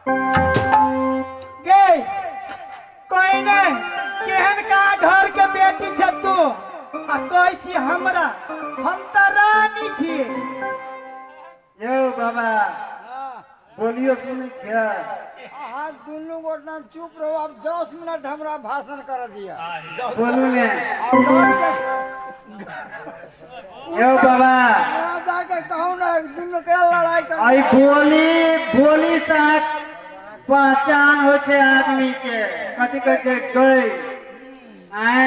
गे कोई नहीं केहन का घर के बेटी छ तू आ कहै छी हमरा हम त रानी छी। यो बाबा बोलियो सुनै छियै। अहाँ दुनू गोटा चुप रहो। अब 10 मिनट हमरा भाषण कर दिया। बोलू ने अब यो बाबा जाके कहूँ ना दुनू के लड़ाई कर। आई बोली से पहचान हो छे आदमी के। कथी कहै छै गई आए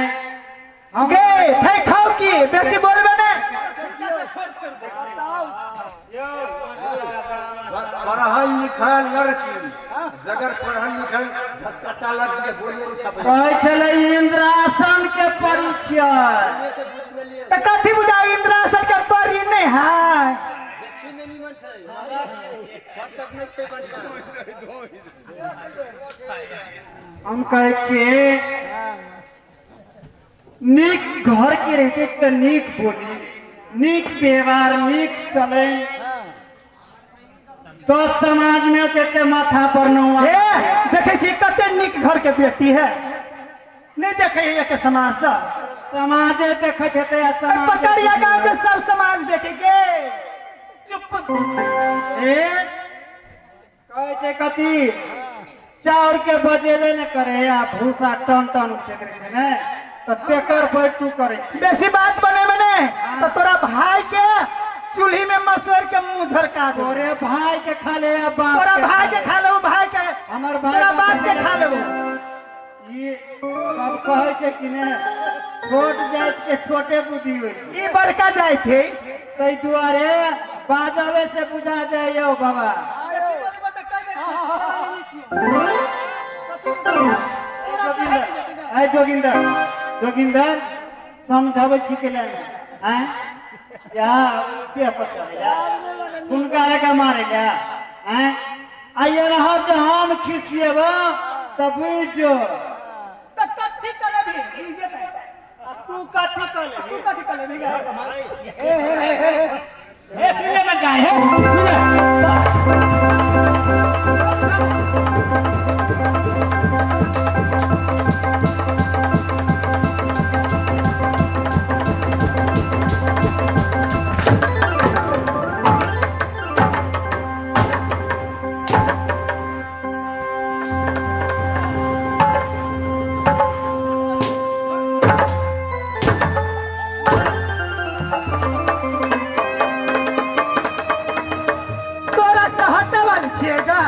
हम गे थे खाओ की बेसी बोलबे ने। पढ़ल लिखल लड़की जगर पढ़ल लिखल धसकट्टा लड़की के बोलिए छपे कहै छलै इंद्रासन के परिचय। त कथी बुझा इंद्रासन के परी नहीं है। देखी में निमन छै सब नहीं छै बढ़िया। हम कहै छियै नीक घर के रहते तो नीक बोली नीक व्यवहार नीक चले तो समाज में देते माथा पर ए देखे छी कते नीक घर के बेटी है नहीं देखे एक समाज समाजे देखते थे समाज पकड़िया गांव के सब समाज देखेंगे। चुप कहै छै कथी चाउर के बजेले न करे या भूसा टन टन उठे करे ने तो पेकर बैठ तू करे छी। बेसी बात बने बने तो तोरा भाई के चूल्ही में मसोर के मुंह झरका दे। तोरे भाई के खा ले या बाप तोरा भाई के खा ले भाई के हमर भाई तोरा बाप के खा ले। ये सब कहै छै कि ने छोट जात के छोटे बुद्धि होय छै। ई बड़का जाय थे तै दुआरे बाजावे से बुझा जाय यो बाबा। ऐ जोगिंदर समझावे छी के ले हैं या के पता या सुनका के मारे क्या हैं आइए रहा तो हम खिसिएबो तब बुझो तो कथी करे भी इज्जत है। तू कथी करे भी ए सुनने में जाए है सुन तोरा से हटवन छिए ग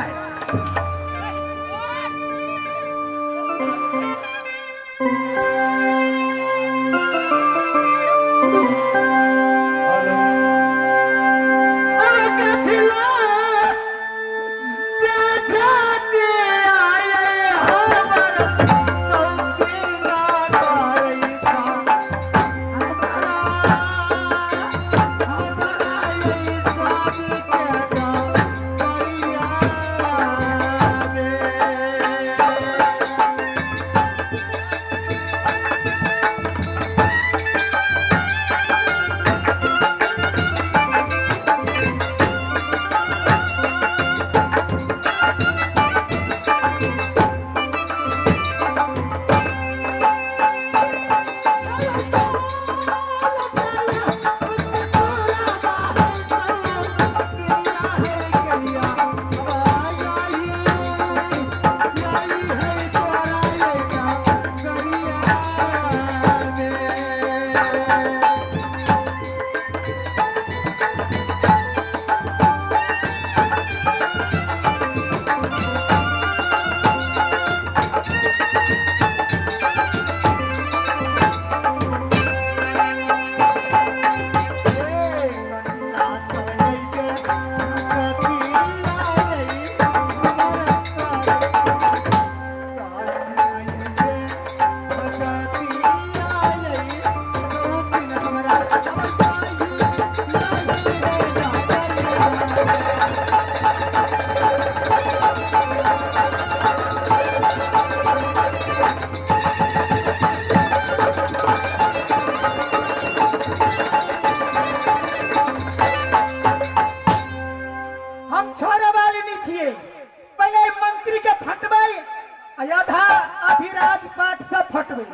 आधा आधी राजपाट सब फटबे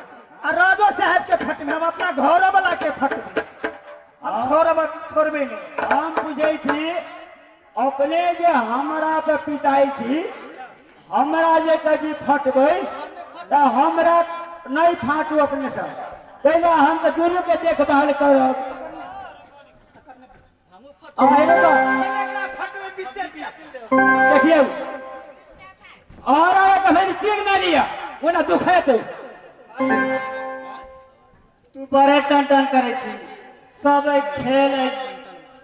आ राजो साहब के फटबे हम अपना घर वाला के फटबे हम छोड़बे नहीं। हम बुझे छी अपने जे हमरा पे पिटाई छी हमरा जे कभी फटबै त हमरा नहीं फाटू अपने से पहले हम तो दुनू के देखभाल करब। अब हेलो तो फटबे बीचे देखिए और कभी चीज ना लिया वो ना दुखे तू बड़े टन टन करे छी सब खेल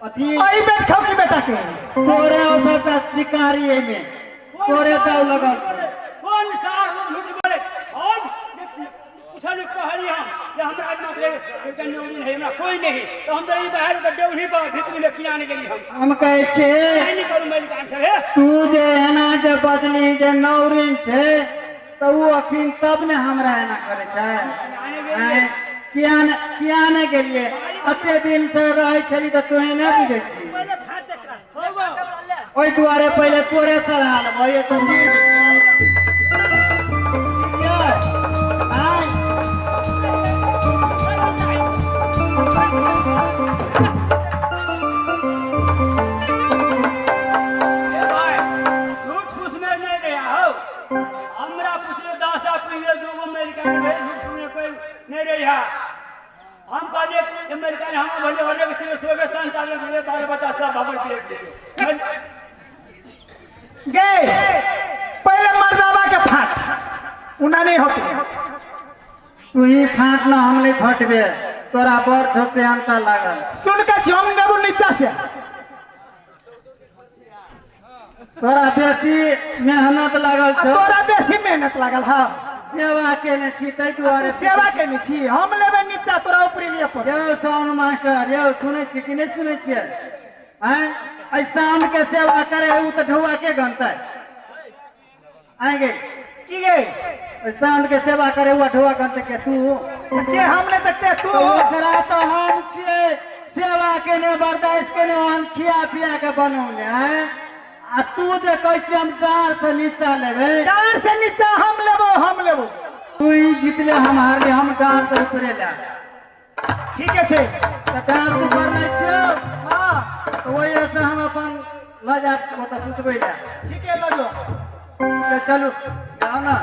अथी आई बैठ खाओ की बेटा के तोरे ऊपर का शिकारी है में तोरे दाव लगल कौन सार में झूठ बोले हम पूछने कहली हम ये हमरा आज मात्र एक न्यूली है हमरा कोई नहीं तो हम तो बाहर के डौही पर भीतर में खियाने के लिए हम कहे छे नहीं करू मेरी काम से है तू जे है ना जे बदली जे नौरिन छे तो वो अखिन तब ने हमरा है ना करे छे किया ने के लिए अते दिन से रहे छली तो तू ना बुझे छी पहले फाट एकरा ओई दुआरे पहले तोरे सलाह भई तो नहीं रही है हम कहले अमेरिका ने हम भले होने के सोगे संतान के बारे बता सब भवन के गए पहले मर्दावा के फाट उना नहीं होती तू ही फाट ना हम नहीं फटबे तोरा बर्थ से अंता लागल सुन के जम नेबू नीचा से तोरा बेसी मेहनत लागल आ छौ तोरा बेसी मेहनत लागल हां सेवा केने छी तै दुआरे सेवा केने छी हम लेबे नीचा तोरा ऊपरी लिए पर यो सोन मास्टर यो सुनै छी कि नहीं सुनै छियै हैं ऐ शाम के सेवा करे उ त ढौआ के गनतै आएंगे की गे ऐ शाम के सेवा करे हुआ ढौआ गनतै के तू के हमने देखते तू तो ओकरा तो हम छियै सेवा केने बर्दाश्त केने हम खिया पिया के बनौले हैं आ तू जे कहै छी हम डार से नीचा लेबे डार से नीचा हम लेबो तू ही जीतले हम हारले हम डार से ऊपरे ले ठीक है छे त डार ऊपर नहीं छियो हां तो वही से हम अपन लजा मतलब सुतबै ले ठीक है लो तो चलो जाओ ना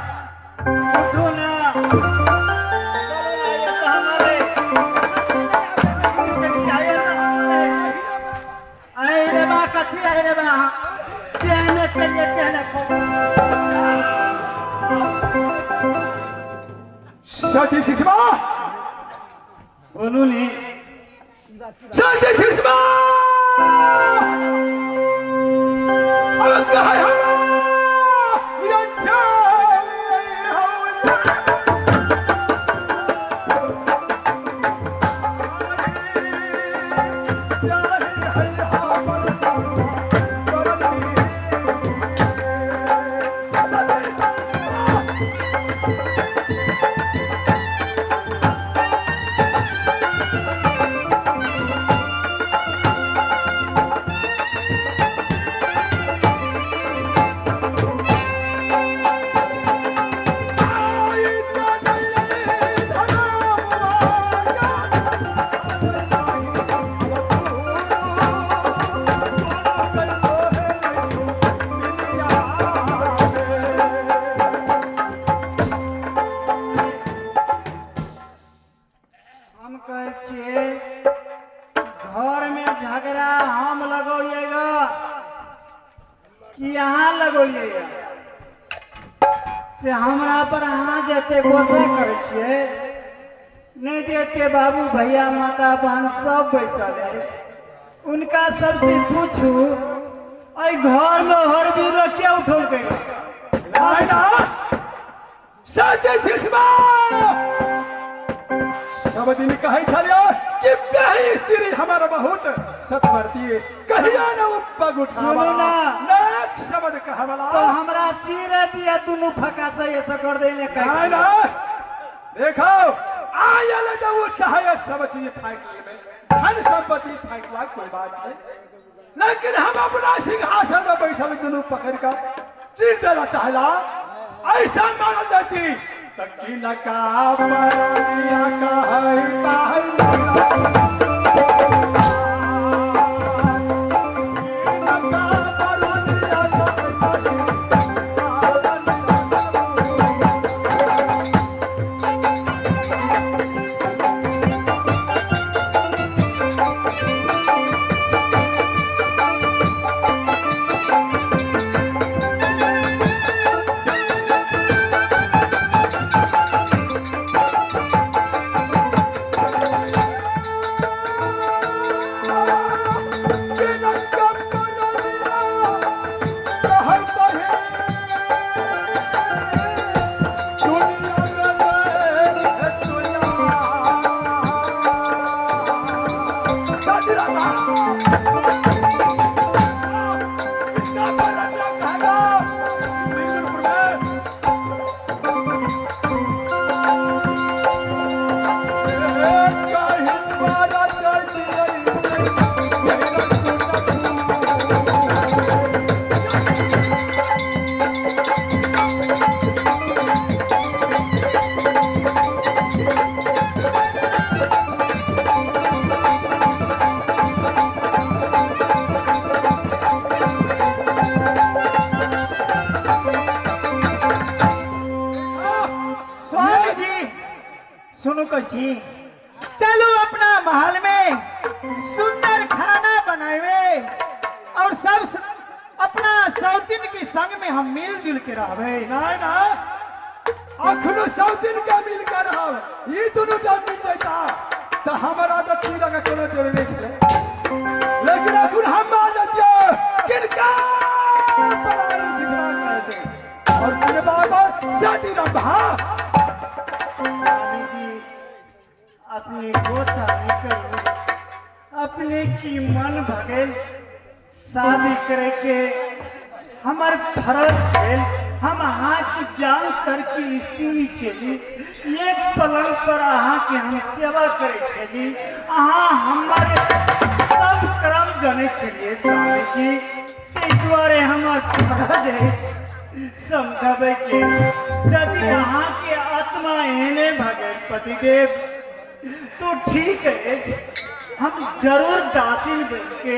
उठो ना चलो ना ये तो हमारे आई रे बा कथी आई रे बा कहने के लिए सती शिशमा बोलू नहीं सती शिशमा अब कहा है ये हम कहे छिए घर में झगड़ा हम लगौलिएगा कि यहाँ लगौलिएगा से हमरा पर अहाँ जते गोसा करे छिए नहीं देते बाबू भैया माता बहन सब बैसल है उनका सबसे पूछू अई घर में हर बीरो क्या उठल गई ना सती शिशमा सब दिन कहे छलियो कि बेही स्त्री हमारा बहुत सतवर्ती कहिया न पग उठावा सुनो ना। नाक शब्द कहवला तो हमरा चीरे दिया दोनों फका से ये सब कर देने ना ना देखो आयल जब वो चाहे सब चीज फाइट ले धन संपत्ति फाइट ला कोई बात नहीं लेकिन हम अपना सिंहासन में बैठल दोनों पकड़ कर चीर देना चाहला ऐसा मार देती तकिला का परिया का है सुनो कची चलो अपना महल में सुंदर खाना बनावे और सब अपना सौतिन के संग में हम मिलजुल के रहवे ना ना अखनो सौतिन के मिल कर रहब ये दोनों जब मिल जाता तो हमारा तो तीरा का कोनो जरूरी छले लेकिन अखन हम मान दियो किनका परारी सिखा करते और मेरे बाबा साथी रहा अपने गोसा निकल अपने की मन भगेल शादी करे के हमार फर्ज छे हम अहाँ की जान तर की स्त्री छे एक पलंग पर अहाँ के हम सेवा करे छे अहाँ हमारे सब कर्म जाने छे स्वामी जी ते द्वारे हमार फर्ज है समझावे के यदि अहाँ के आत्मा एने भगेल पतिदेव तो ठीक है हम जरूर दासीन बन के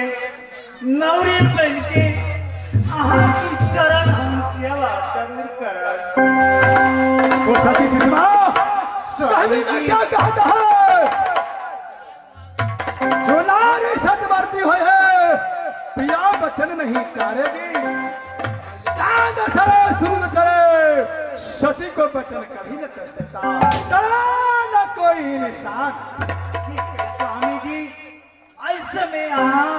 नौरी बन के अहाँ की चरण हम सेवा जरूर करब वो सती सिद्धमा स्वामी जी क्या कहता है जो नारी सतवर्ती हुई है प्रिया वचन नहीं करेगी चांद चले सूरज चले सती को वचन कभी न कर सकता न कोई निशान ठीक है स्वामी जी ऐसे में अहाँ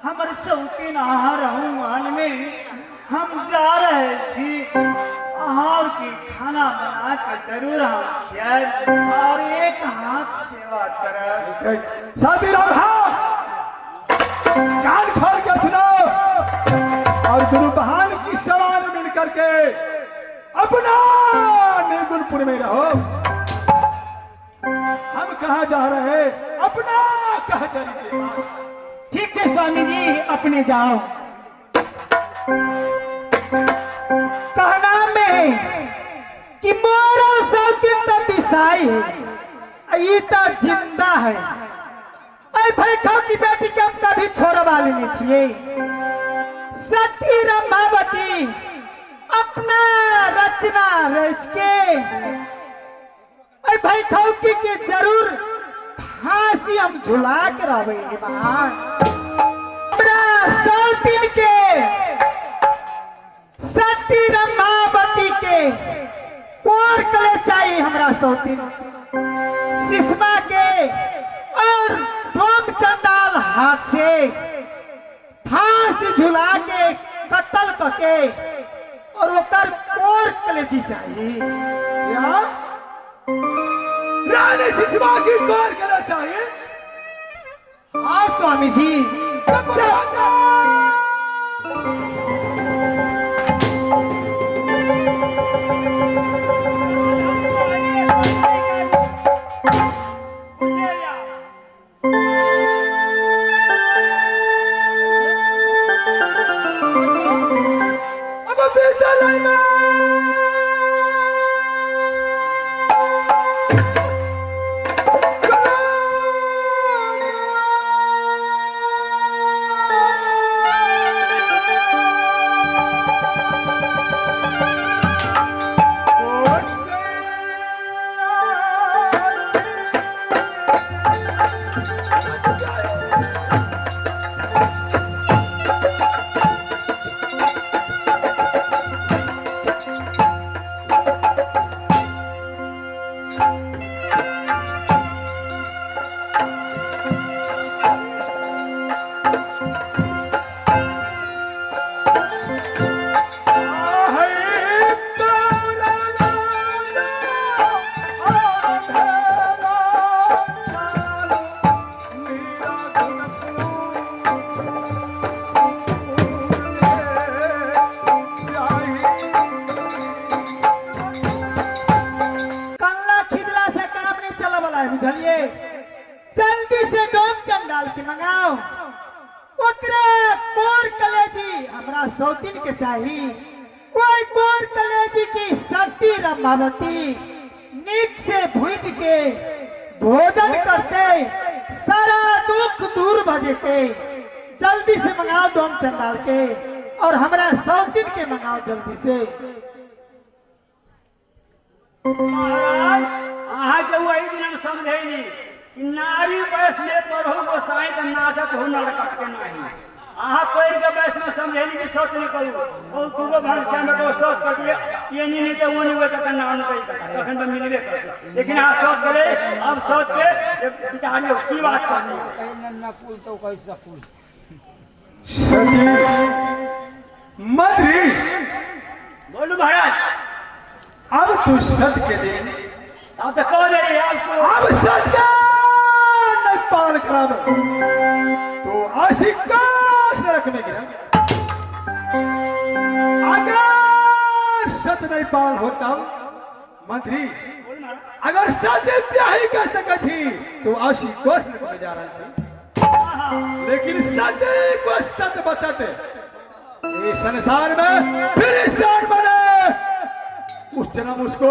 हमारे सौतीन आहार रहूं मान में हम जा रहे थी आहार की खाना बना के जरूर हम खियाए और एक हाथ सेवा करब शादी राधा कान खोल के सुनो और गुरु बहान की सवार मिल करके अपना निर्गुणपुर में रहो हम कहा जा रहे हैं अपना कहा चलिए ठीक है स्वामी जी अपने जाओ कहना में कि मोरा सौतिन तो बिसाई है ये तो जिंदा है ऐ बैठो की बेटी के हम कभी छोड़वा लेने छिए सती रमावती अपना रचना रच के ऐ बैठो की के जरूर फांसी हम झुला के रहवे सौतिन के सती रमावती के कोर कले चाहिए हमरा सौतिन सिस्मा के और डोम चंडाल हाथ से फांसी झुला के कत्ल करके और ओकर कोर कलेजी चाहिए क्या रानी सिस्मा की कोर कले चाहिए हाँ स्वामी जी अब विद्यालय में के मंगाओ ओकरे कोर कलेजी हमरा सौतीन के चाहिए कोई कोर कलेजी की शक्ति रमावती नीक से भूज के भोजन करते सारा दुख दूर भजेते जल्दी से मंगाओ डोम चंडाल के और हमरा सौतीन के मंगाओ जल्दी से महाराज अहाँ के वही दिन हम समझे नहीं कि नारी वैस में पढ़ो गोसाई तो नाचत हो नरकट के नहीं अहाँ पैर के वैस में समझे नहीं कि सोच नहीं करू और दूगो भाग से हम को सोच कर दिया ये नहीं तो वो नहीं हुआ तो ना नहीं तखन तो मिलबे करते लेकिन अहाँ सोच करे अब सोच के बिचारी की बात कर दी नन्ना पुल तो कैसा पुल सजी मंत्री बोलू महाराज अब तू सद के दिन अब तो कह दे आपको अब सद का नहीं पालन करावे तो आशिकाश नरक में गिरा अगर सत नहीं पालन होता मंत्री बोल महाराज अगर सत ब्याही कर सके छी तो आशिकाश नरक में जा रहा छी लेकिन सत्य को सत्य बचाते इस संसार में फिर स्थान बने उस जन्म उसको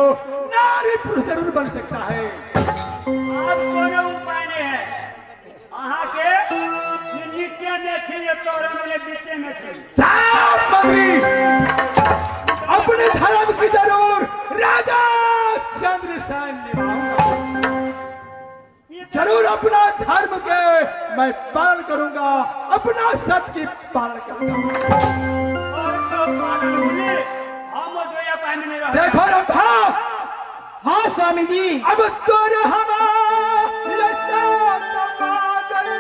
नारी पुरुष जरूर बन सकता है अब कोनो उपाय नहीं है अहाँ के नीचे में छी ये तोरे में बीचे में छी साफ मंत्री अपने धर्म की जरूर राजा चंद्रसेन निभाऊंगा जरूर अपना धर्म के मैं पालन करूंगा अपना सत्य की पालन करूंगा और तो पालन होने हम जो या पाए में नहीं रह देखो रे भाव हाँ स्वामी जी अब तोर हमारे साथ बादल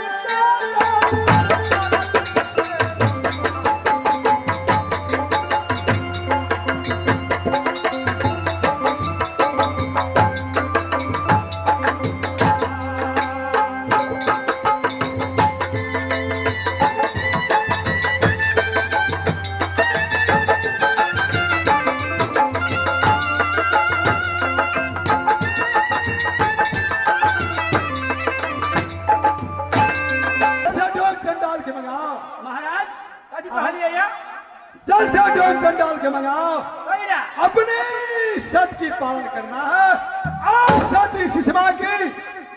चंडाल के मंगाओ महाराज कभी कहलिए या जल से डोल चंडाल के मंगाओ कोई ना अपने सत की पालन करना है और सती सुषमा की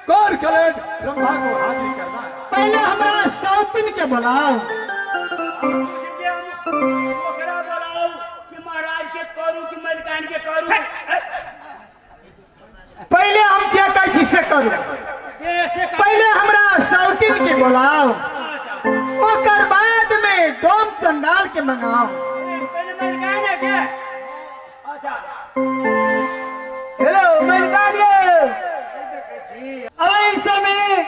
कौर कलेज ब्रह्मा को हाजिर करना है पहले हमरा सौतीन के बुलाओ पूछिए हम ओकरा बोलाओ कि महाराज के करू कि मलिकान के करू पहले हम जे कहै छी से करू ऐसे पहले हमरा सौतीन के बुलाओ ओकर बाद में डोम चंडाल के मंगाओ पहले मलिकान है क्या अच्छा हेलो मलिकान अब इस समय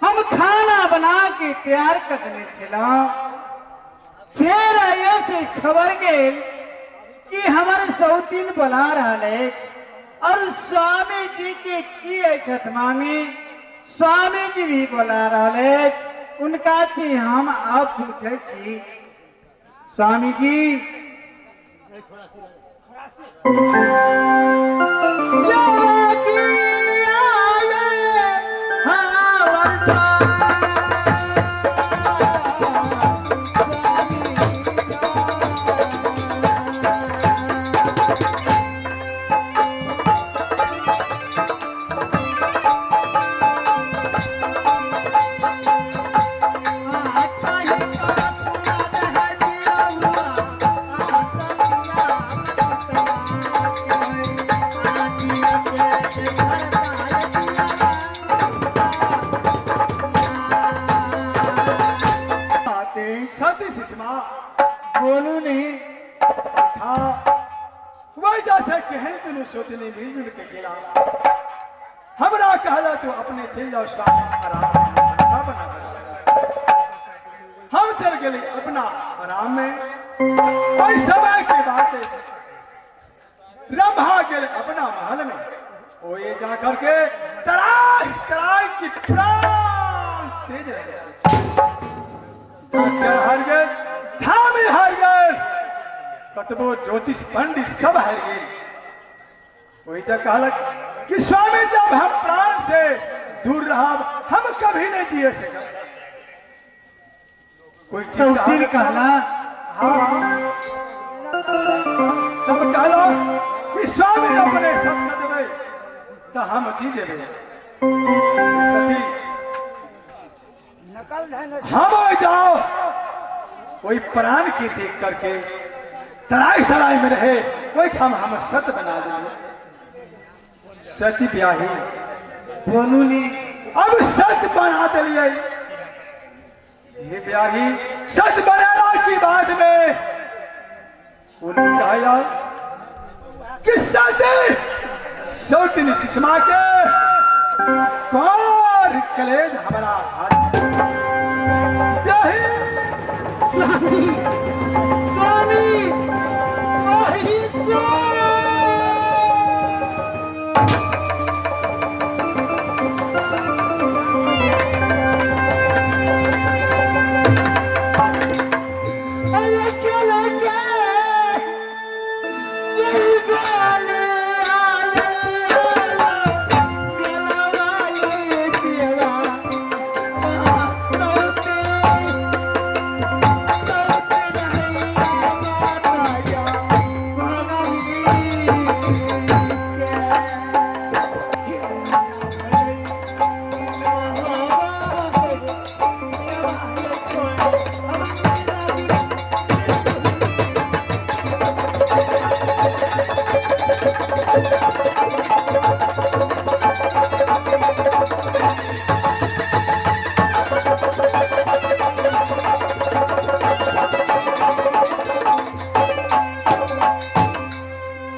हम खाना बना के तैयार कर देने छला फिर आयो से खबर गेल कि हमारे सौतीन बुला रहा है और स्वामी जी के की छठमा में स्वामी जी भी बुला रहा है उनका छी हम अब पूछे छी स्वामी जी सती सुषमा बोलू नहीं हाँ वही जैसे कहने तुम सोचने मिलजुल के गिरा हमरा कहला तो अपने चल जाओ स्वामी आराम में खाना बना हम चल गए अपना आराम में कोई समय की बात है रंभा गए अपना महल में वो ये जा करके तराई तराई की प्राण तेज रहे डॉक्टर हार गए धामी हार गए कतबो ज्योतिष पंडित सब हार गए वही तो कहलक कि स्वामी जब हम प्राण से दूर रहा हम कभी नहीं जिए सका। कोई चीज सौतीन चाहे- कहला हाँ तब कहलो कि स्वामी अपने सत्य देवे तो हम जी जेबे। सती नकल है न हम हो जाओ कोई प्राण की देख करके तराई तराई में रहे कोई ठाम हम सत्य बना देंगे। सती ब्याही बोलू नी अब सत्य बना दिलिए। ये ब्याही सत्य बनाना की बात में उन्होंने कहा यार कि सत्य सौतीन सुषमा के कौर कलेज हमारा हाथ ब्याही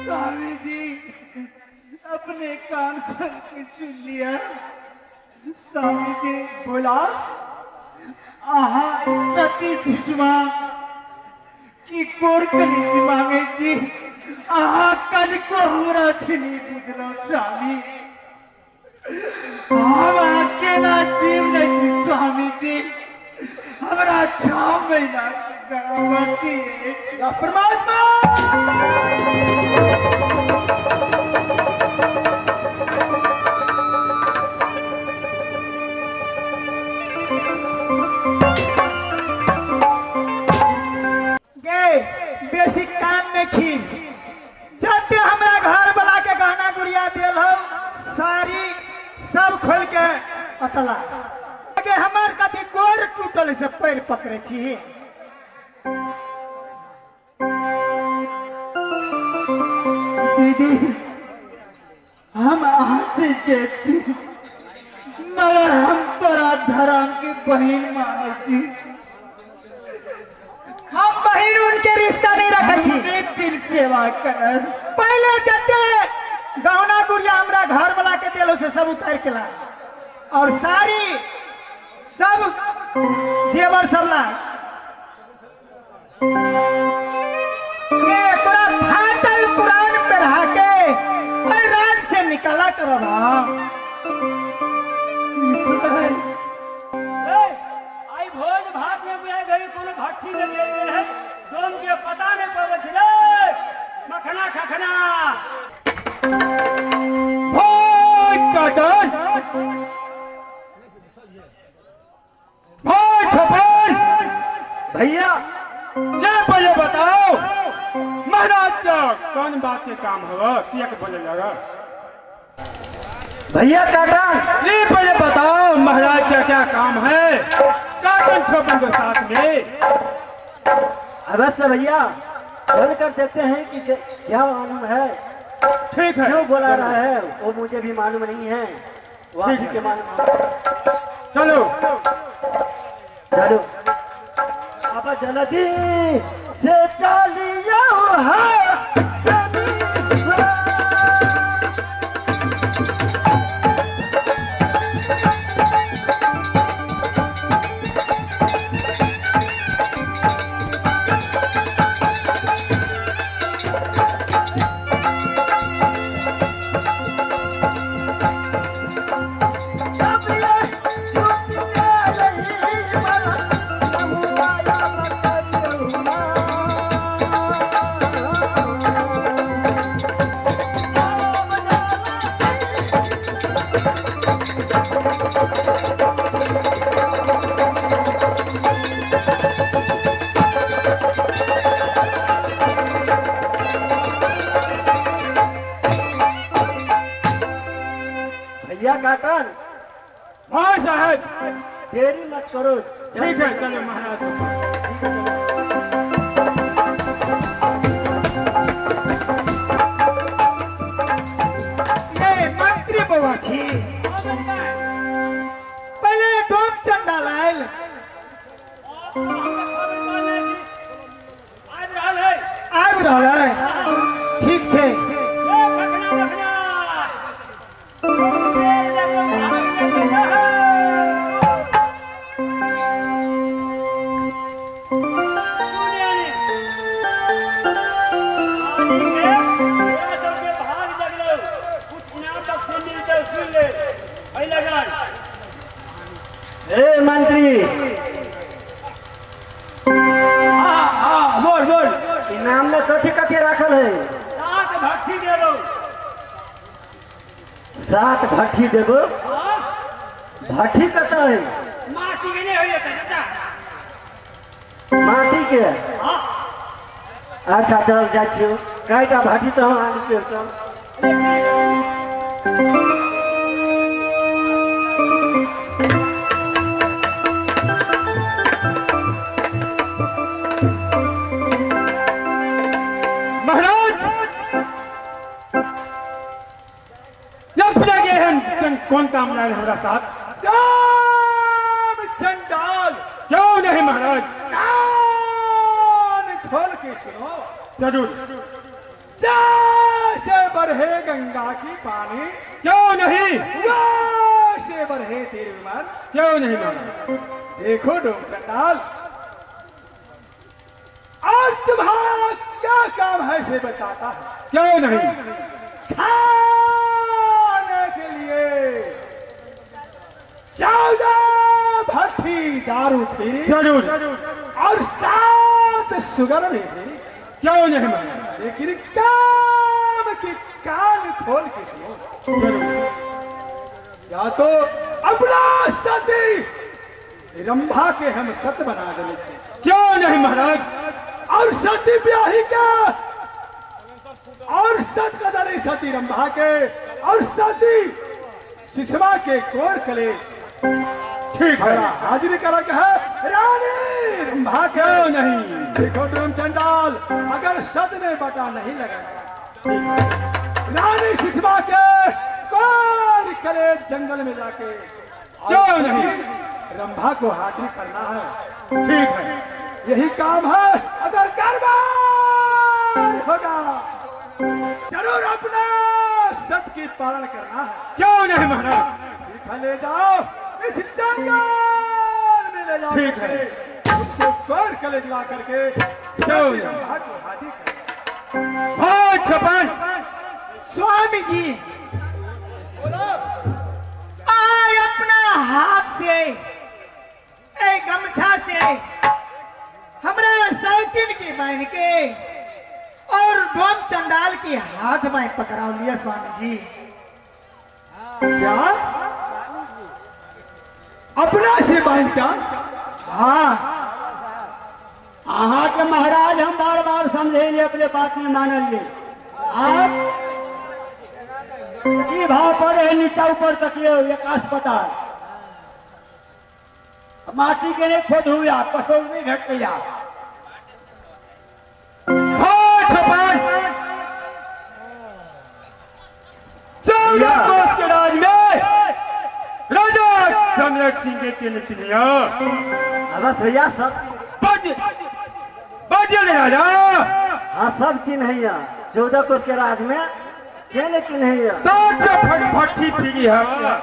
स्वामी जी अपने कान खोल के सुन लिया। स्वामी जी बोला आहा सती सुषमा की कोर कली मांगे जी आहा कल को हमरा से नहीं बुझलो स्वामी। हम अकेला जीव नहीं स्वामी जी हमरा 6 महीना की गर्भवती है। या परमात्मा गे बेसी कान में खींच जब हमरा घर वाला के गहना गुड़िया दिल हो सारी सब खोल के अतला आगे हमार कथी गोर टूटल से पैर पकड़े छी। दीदी हम अहाँ से जेठ छी मगर हम तोरा धर्म के बहन माने छी। हम बहिन उनके रिश्ता नहीं रखे छी। एक दिन सेवा कर पहले जते गहना गुड़िया हमरा घर वाला के दिलो से सब उतार के ला और सारी सब जेवर सब ला ये तोरा फाटल पुरान पे रहा के और राज से निकला करो ना। आई भोज भात में बुआ गई कोनो भट्टी में चल गए है दोम के पता नहीं पड़े छले मखना खखना भाई काटन भाई छपन भैया ये पहले बताओ महाराज का कौन बात के काम होगा किया के बोले लगा भैया काका ये पहले बताओ महाराज का क्या काम है काटन छपन के साथ में। अवश्य भैया बोल कर देखते हैं कि क्या मालूम है ठीक है क्यों बोला रहा है वो मुझे भी मालूम नहीं है वो आप ठीक के है। मालूम है। चलो चलो अब जल्दी से चलियो है काटन। हाँ साहब, देरी मत करो। ठीक है, चलो महाराज के पास। ये मंत्री बाबा छी, पहले डोम चंडाल आयल। आज रहल है आबि रहल है, ठीक छै। ए मंत्री, बोल बोल इनाम में कथी कथी रखल है? 7 भट्ठी दे दो। 7 भट्ठी देगो। भट्ठी कतऽ है? माटी के नहीं होइए चाचा। माटी के? अच्छा चल जाइ छियो। कईटा भट्ठी तो हम आलू पे चल। महाराज, जब लगे हैं कौन काम लाए हमारा साथ? राम चंडाल, क्यों नहीं महाराज? कान खोल के सुनो। जरूर। जैसे बरहे गंगा की पानी, क्यों नहीं? वैसे बरहे तेरे मन, क्यों नहीं महाराज? देखो डोम चंडाल, और तुम्हारा क्या काम है से बताता है, क्यों नहीं? खाने के लिए 14 भट्ठी दारू थी, जरूर, और 7 शुगर भी थी, क्यों नहीं माना? लेकिन काम की कान खोल के सुनो। जरूर। या तो अपना सती रंभा के हम सत बना देने थे, क्यों नहीं महाराज? और सती ब्याही का, और सत कदर सती रंभा के, और सती सुषमा के कोर कले। ठीक है, हाजिर करा है रानी रंभा, क्यों नहीं? देखो डोम चंडाल, अगर सत में बटा नहीं लगेगा, रानी सुषमा के कोर कले जंगल में जाके, क्यों नहीं? रंभा को हाजिर करना है। ठीक है, यही काम है। अगर कारबार होगा, जरूर अपना सत की पालन करना है, क्यों नहीं महाराज? ठीक है, ले जाओ, इस जंगल में ले जाओ। ठीक है, उसको कोर कले ला करके रंभा को हाजिर कर। बहुत छपन स्वामी जी, आय अपना हाथ से, एक गमछा से हमरा सौतीन की बांध के और डोम चंडाल के हाथ में पकड़ा लिया स्वामी जी। क्या अपना से बांध का? हाँ, अहाँ के महाराज हम बार बार समझेंगे, अपने बात में मानेंगे। आप की भाव पर है, नीचा ऊपर तकिए एक अस्पताल माटी के नहीं खोद हुआ, कसौल नहीं घट गया। के राज में राजा सम्राट सिंह के तीन चिन्हिया। बस भैया सब बाजिए राजा। हाँ सब चिन्ह है यहाँ 14 कोस के राज में केने चिन्ह है यहाँ। 700 भट्ठी फिरी हवा,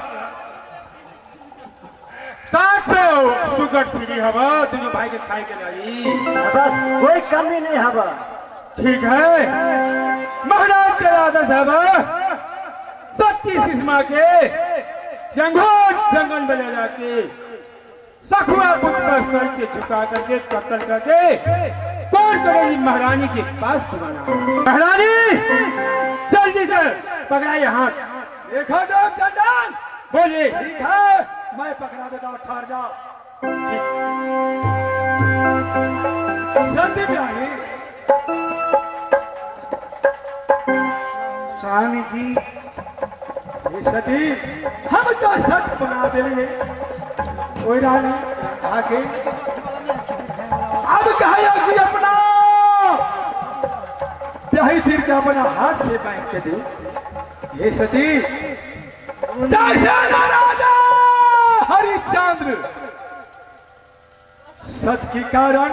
700 सुगर फिरी हवा, दोनों भाई के खाए के लाई। बस कोई कमी नहीं हवा। ठीक है, महाराज के आदेश हवा, सती सुषमा के जंगल में ले जाके सखुआ बुत बस करके झुका करके कत्ल करके कौन करेगी महारानी के पास पुराना। महारानी जल्दी से पकड़ाइए हाथ। देखो डोम चंडाल, बोलिए। ठीक है, मैं पकड़ा देता हूँ, ठहर जाओ। सती ब्याही। स्वामी जी, ये सती हम तो सच बना दिए कोई रानी कहा के अब कहा कि अपना दही तीर के अपना हाथ से बांध के दे। ये सती जैसे राजा हरिश्चंद्र सत के कारण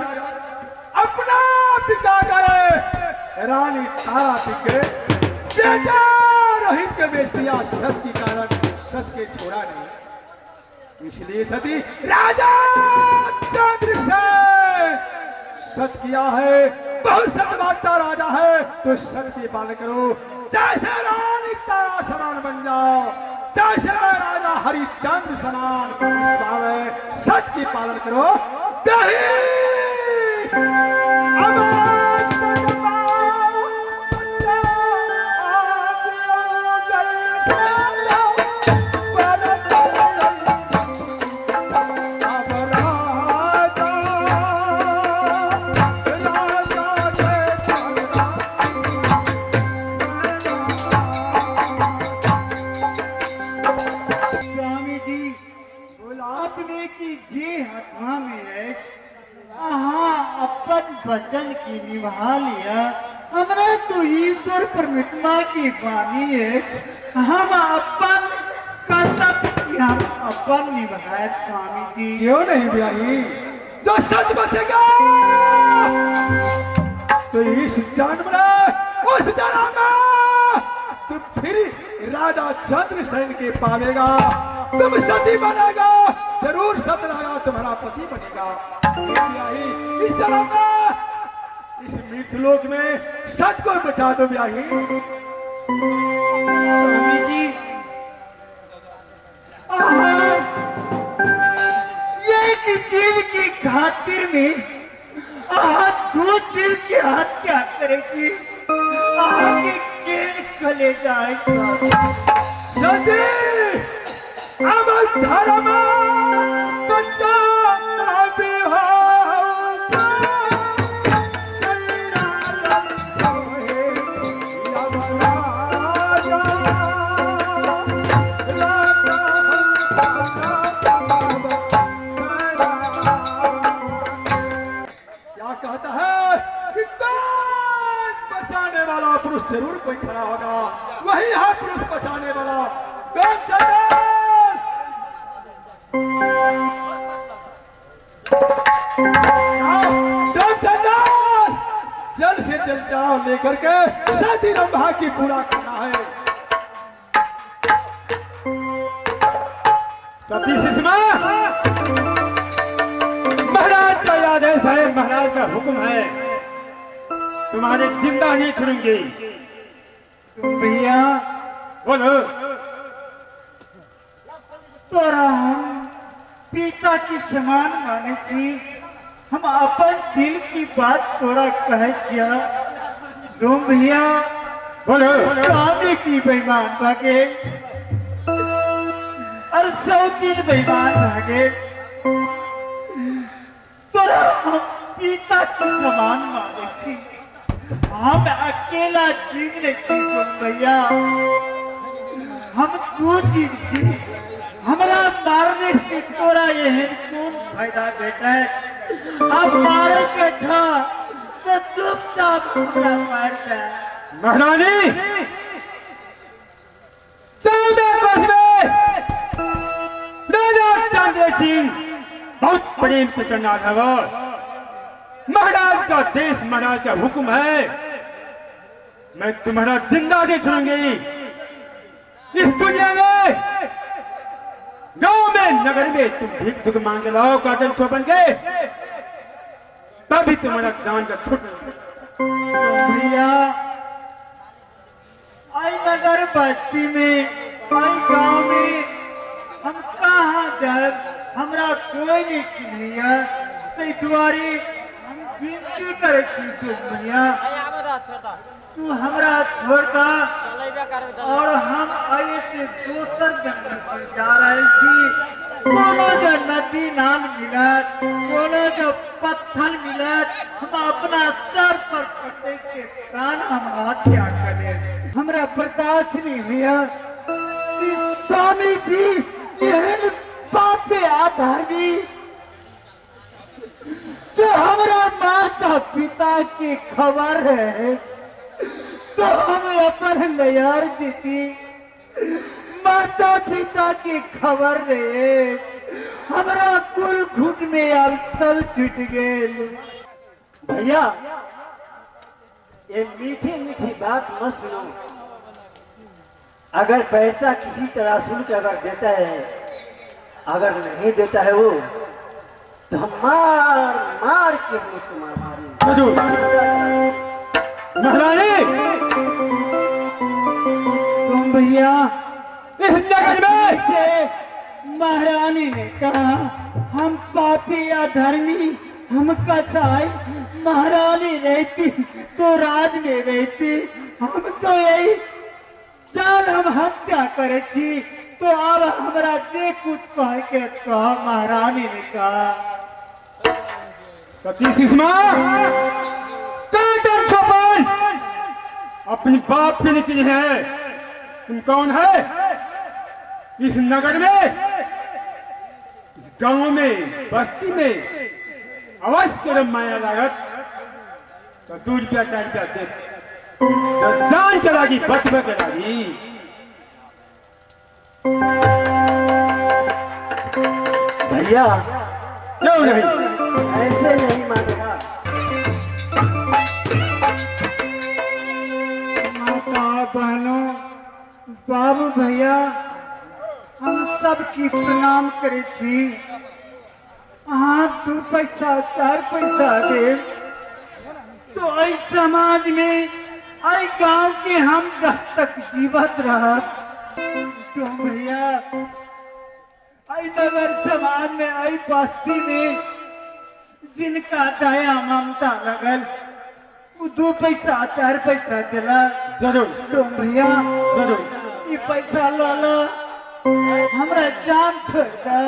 अपना पिता गए रानी तारा पिके बेटा रोहित के बेच दिया सत के कारण सत के छोड़ा नहीं। इसलिए सती राजा चंद्रसेन सत किया है बहुत सत्यवादिता राजा है तो सत की पालन करो जैसे रानी तारा समान बन जाओ जैसे राजा हरिश्चंद्र समान विश्वास है सत की पालन करो स्वामी जी अपने की जे हथवा में है अपन वचन की निभा लिया हमरा तो ईश्वर परमात्मा की वाणी है हम अपन कर्तव्य की हम अपन निभाए स्वामी जी। क्यों नहीं ब्याही जो सच बचेगा तो इस जन्म में उस जन्म में तुम फिर राजा चंद्रसेन के पावेगा तुम सती बनेगा जरूर सतरागा तुम्हारा पति बनेगा। ब्याही इस जन्म में इस मृतलोक में सच को बचा दो ब्याही। स्वामी जी ये जीव की खातिर में दो जीव की हत्या करे जी आगे केन चले जाए सती अब धर्म बचा अभी क्या कहता है कि कौन बचाने वाला पुरुष जरूर कोई खड़ा होगा वही है पुरुष बचाने वाला जल्द से जल्द जाओ लेकर के सती रंभा की पूरा करना है। सती सुषमा महाराज का आदेश है महाराज का हुक्म है तुम्हारे जिंदा नहीं छोड़ेंगे। भैया बोलो तोरा हम पिता की समान माने छी हम अपन दिल की बात तोरा कहे छिया तुम भैया बोलो स्वामी की बेईमान भागे और 100 दिन बेईमान भागे तोरा हम पिता की समान माने छी हम अकेला जीवने छी तुम भैया हम दो जीव छी हमरा मारने से तोरा यह कौन फायदा देता है अब मारे के था तो चुपचाप हमरा मार दे। महारानी 14 कोस में राजा चंद्र सिंह बहुत प्रेम से चढ़ना था महाराज का देश महाराज का हुक्म है मैं तुम्हारा जिंदा नहीं छोड़ूंगी। इस दुनिया में गांव में नगर में तुम भीख दुख मांग लाओ काटन चौपन के तभी तुम्हारा जान का छुट भैया आई नगर बस्ती में आई गांव में हम कहाँ जाए हमरा कोई नहीं चिन्हिया से द्वारे हम विनती करे छी तुम भैया तू हमरा छोड़ता और हम ऐसे दोसर जंगल पर जा रहे छी कोनो जो नदी नाम मिलत कोनो जो पत्थर मिलत हम अपना सर पर पटक के कान हम हत्या करे हमरा बर्दाश्त नहीं हुआ स्वामी जी यह पापे आधारी जो हमारा माता पिता की खबर है तो हम अपन नयार जीती माता पिता की खबर रहे हमारा कुल घुट में अब सब छूट गए। भैया ये मीठी मीठी बात मत सुनो। अगर पैसा किसी तरह सुन के अगर देता है अगर नहीं देता है वो तो हम मार मार के उसको मार मारेंगे। महारानी तुम भैया इस जगत में से महारानी ने कहा हम पापी या धर्मी हम कसाई महारानी रहती तो राज में रहती हम तो यही चाल हम हत्या करे थी तो अब हमारा जे कुछ कह के कहा महारानी ने कहा। सती सुषमा काटन चौपाल अपनी बाप के नीचे है। तुम कौन है इस नगर में इस गांव में बस्ती में अवश्य तेरे माया लागत तो 2 रुपया चाहिए दे जो जान के लागी बचबे के लागी। भैया क्यों नहीं ऐसे नहीं मानेगा। माता बहनों बाबू भैया हम सबकी प्रणाम करे छी। हाँ 2 पैसा 4 पैसा दे तो आई समाज में आई गांव के हम जब तक जीवत रहा तो भैया आई नगर समाज में आई बस्ती में जिनका दया ममता लगल वो 2 पैसा 4 पैसा दिला जरूर तो भैया जरूर ये पैसा लो लो हमरा जान छोड़ दा।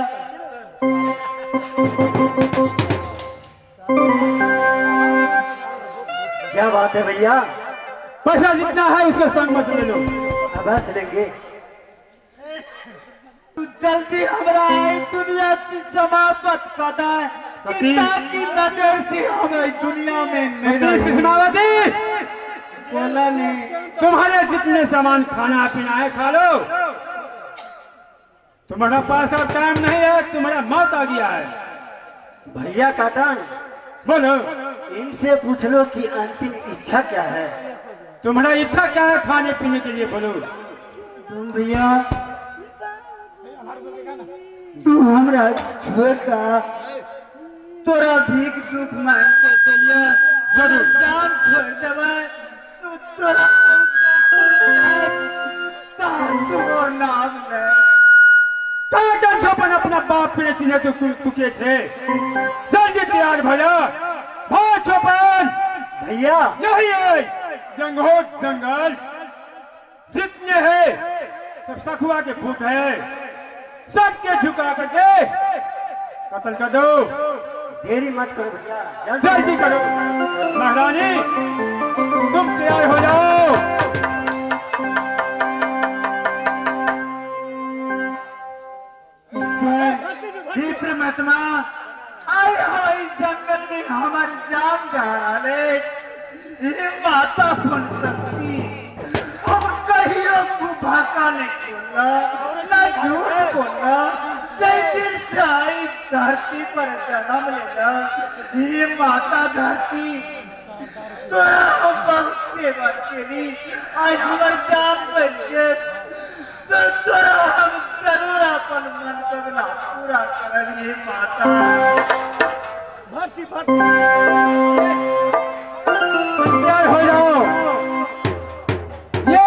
क्या बात है भैया पैसा जितना है उसके संग मत ले लो। अवश्य लेंगे। तू जल्दी हमरा आई दुनिया की समाप्त कदा सती। की नजर से हम इस दुनिया में नहीं सती रहेंगे। सुषमावती बोला नहीं तुम्हारे जितने सामान खाना पीना है खा लो। तुम्हारा पास अब टाइम नहीं है तुम्हारा मौत आ गया है। भैया काटन बोलो इनसे पूछ लो कि अंतिम इच्छा क्या है। तुम्हारा इच्छा क्या है खाने पीने के लिए बोलो। तुम भैया तू हमरा छोड़ता तोरा भीख दुख मांग के दिलिया जरूर जान छोड़ देवे तू तोरा तोर नाम ले काटन छोपन अपना बाप पे चिन्ह तू के छे जल्दी तैयार भैया भाग छोपन भैया यही है जंगल जंगल जितने हैं सब सखुआ के भूत है सबके झुका करके कत्ल कर दो। देरी मत करो भैया जल्दी करो महारानी तुम तैयार हो जाओ। महात्मा आई हमारी जंगल में हमारी जान डाले ये माता बन सकती हम कहियो को भाका नहीं बोला ना झूठ बोला जय दिन से आई धरती पर जन्म लेना ये माता धरती तोरा बहुत सेवा केली आई हमार जान बचे तो तोरा हम जरूर अपन मनोकामना पूरा करिए माता। भर्ती भर्ती तैयार हो जाओ। ये